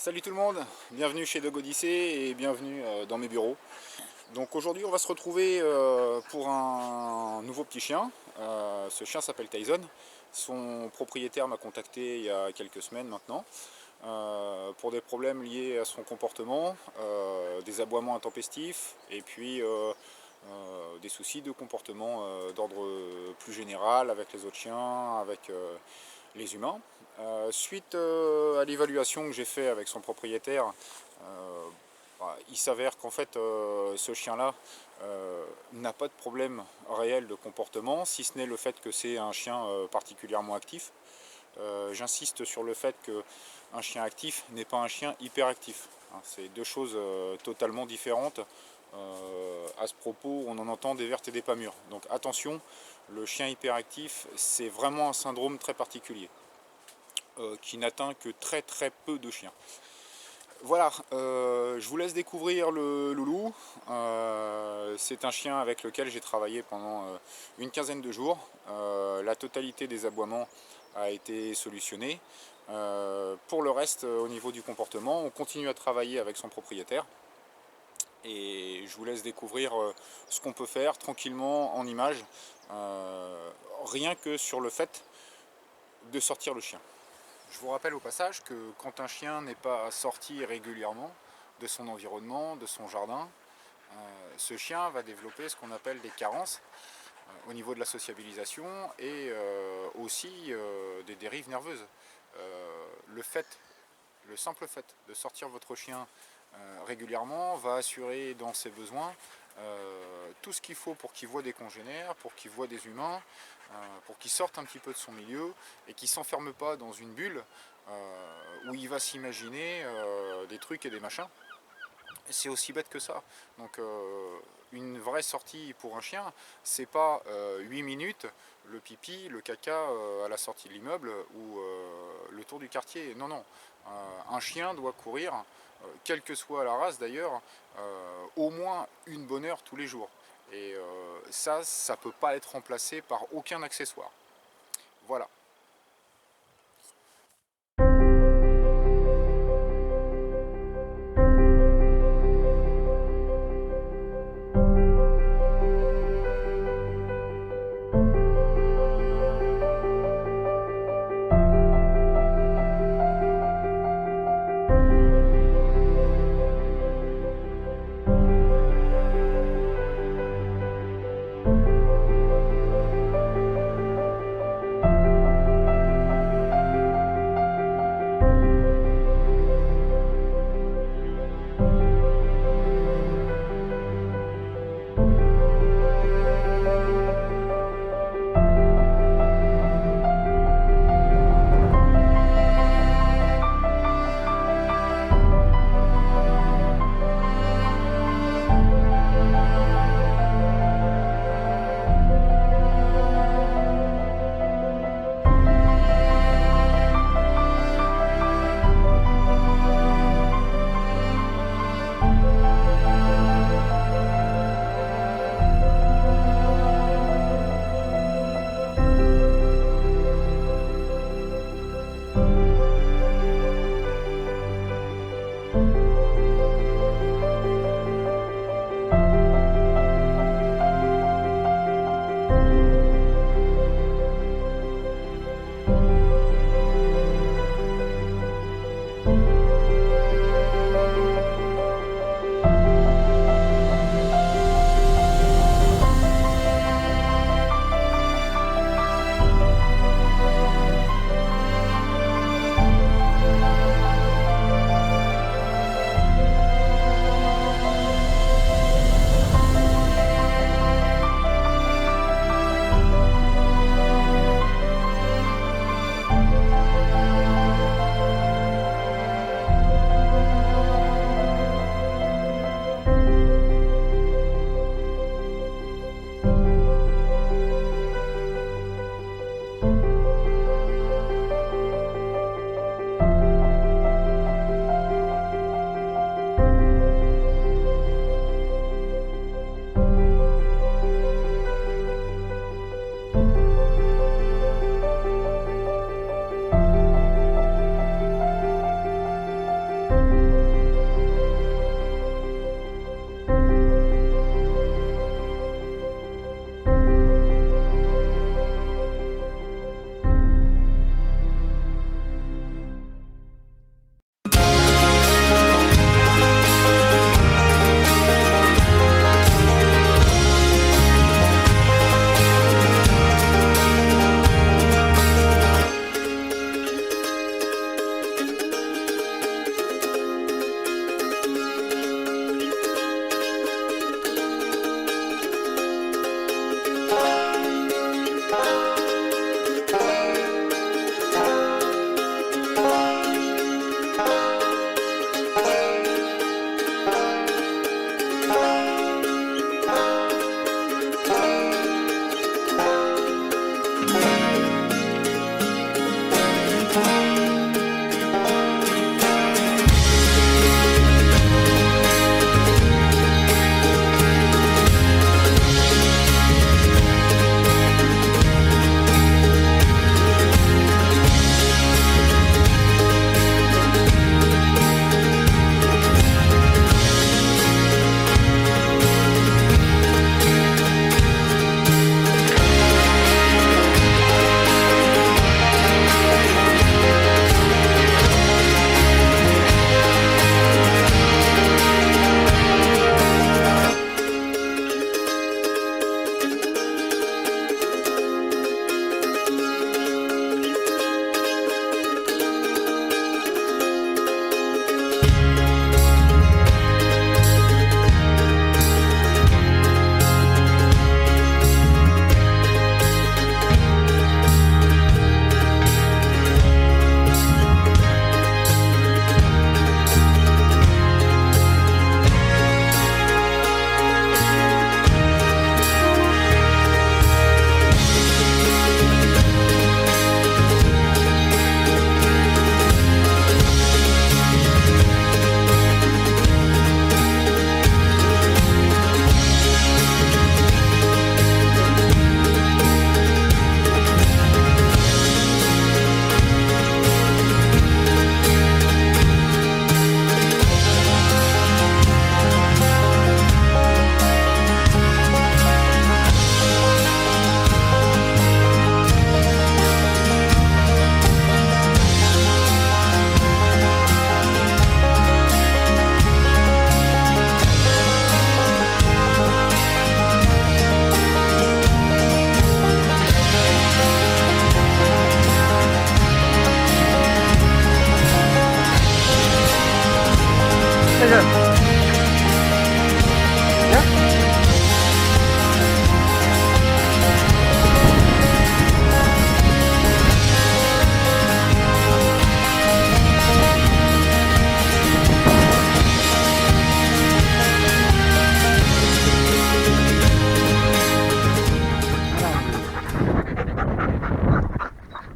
Salut tout le monde, bienvenue chez Dog Odyssey et bienvenue dans mes bureaux. Donc aujourd'hui on va se retrouver pour un nouveau petit chien. Ce chien s'appelle Tyson. Son propriétaire m'a contacté il y a quelques semaines maintenant pour des problèmes liés à son comportement, des aboiements intempestifs et puis des soucis de comportement d'ordre plus général avec les autres chiens, avec les humains. Suite à l'évaluation que j'ai fait avec son propriétaire, il s'avère qu'en fait ce chien-là n'a pas de problème réel de comportement, si ce n'est le fait que c'est un chien particulièrement actif. J'insiste sur le fait qu'un chien actif n'est pas un chien hyperactif. C'est deux choses totalement différentes. À ce propos, on en entend des vertes et des pas mûres. Donc attention, le chien hyperactif, c'est vraiment un syndrome très particulier qui n'atteint que très peu de chiens. Voilà, je vous laisse découvrir le loulou. C'est un chien avec lequel j'ai travaillé pendant une quinzaine de jours. La totalité des aboiements a été solutionnée. Pour le reste, au niveau du comportement, on continue à travailler avec son propriétaire. Et je vous laisse découvrir ce qu'on peut faire tranquillement en images, rien que sur le fait de sortir le chien. Je vous rappelle au passage que quand un chien n'est pas sorti régulièrement de son environnement, de son jardin, ce chien va développer ce qu'on appelle des carences au niveau de la sociabilisation et aussi des dérives nerveuses. Le simple fait de sortir votre chien régulièrement va assurer dans ses besoins tout ce qu'il faut pour qu'il voit des congénères, pour qu'il voit des humains, pour qu'il sorte un petit peu de son milieu et qu'il ne s'enferme pas dans une bulle où il va s'imaginer des trucs et des machins. C'est aussi bête que ça. Donc une vraie sortie pour un chien, c'est pas 8 minutes, le pipi, le caca à la sortie de l'immeuble ou le tour du quartier. Non, non. Un chien doit courir, quelle que soit la race d'ailleurs, au moins une bonne heure tous les jours. Et ça ne peut pas être remplacé par aucun accessoire. Voilà.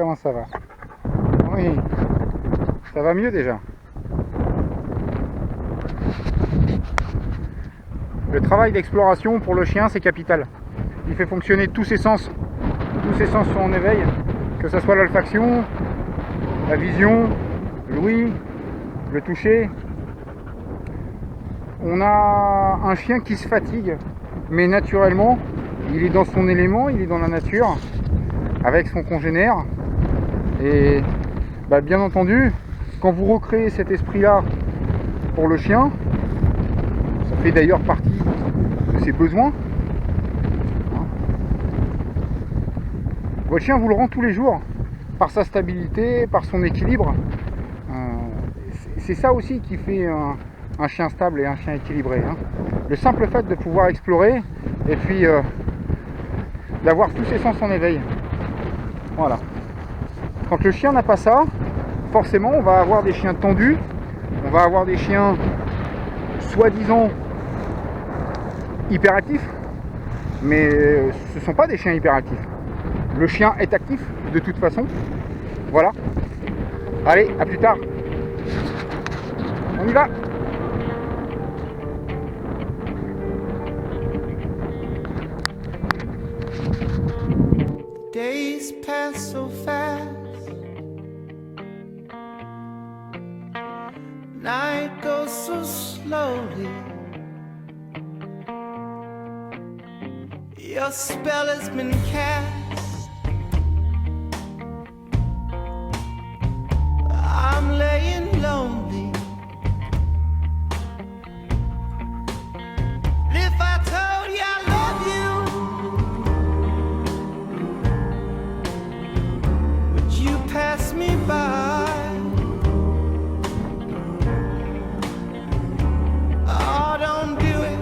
comment ça va? Oui, ça va mieux déjà. Le travail d'exploration pour le chien, c'est capital. Il fait fonctionner tous ses sens. Tous ses sens sont en éveil, que ce soit l'olfaction, la vision, l'ouïe, le toucher. On a un chien qui se fatigue, mais naturellement, il est dans son élément, il est dans la nature, avec son congénère. Et bien entendu, quand vous recréez cet esprit-là pour le chien, ça fait d'ailleurs partie de ses besoins. Votre chien vous le rend tous les jours, par sa stabilité, par son équilibre. C'est ça aussi qui fait un chien stable et un chien équilibré. Le simple fait de pouvoir explorer et puis d'avoir tous ses sens en éveil. Voilà. Quand le chien n'a pas ça, forcément on va avoir des chiens tendus, on va avoir des chiens soi-disant hyperactifs, mais ce ne sont pas des chiens hyperactifs. Le chien est actif de toute façon. Voilà. Allez, à plus tard. On y va. Days pass so fast. Night goes so slowly. Your spell has been cast. I'm laying lonely. If I told you I love you, would you pass me by? Oh, don't do it,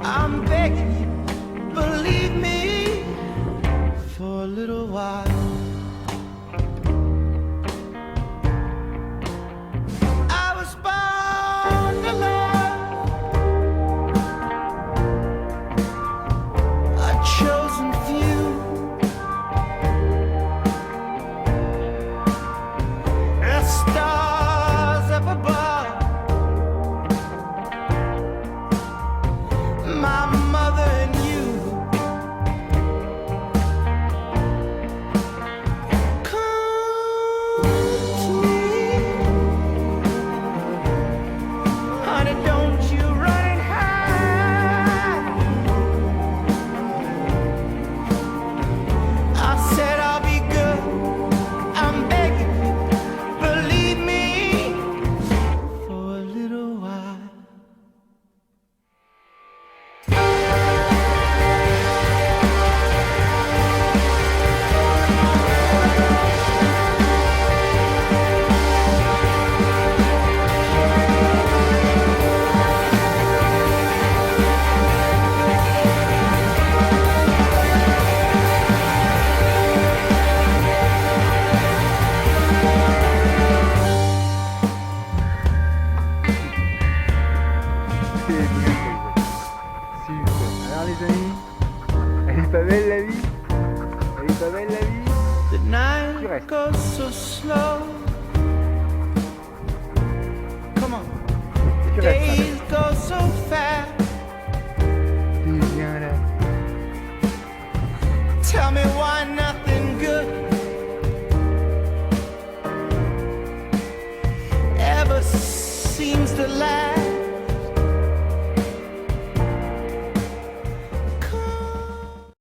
I'm begging you, believe me, for a little while. I was born to love, a chosen few. The stars up above, my mother and you. Come to me, honey, don't you run and hide. I said I'll be good, I'm begging you, believe me, for a little while. Alors les amis, elle est pas belle la vie? Elle est pas belle la vie? The Tu night restes. goes so slow.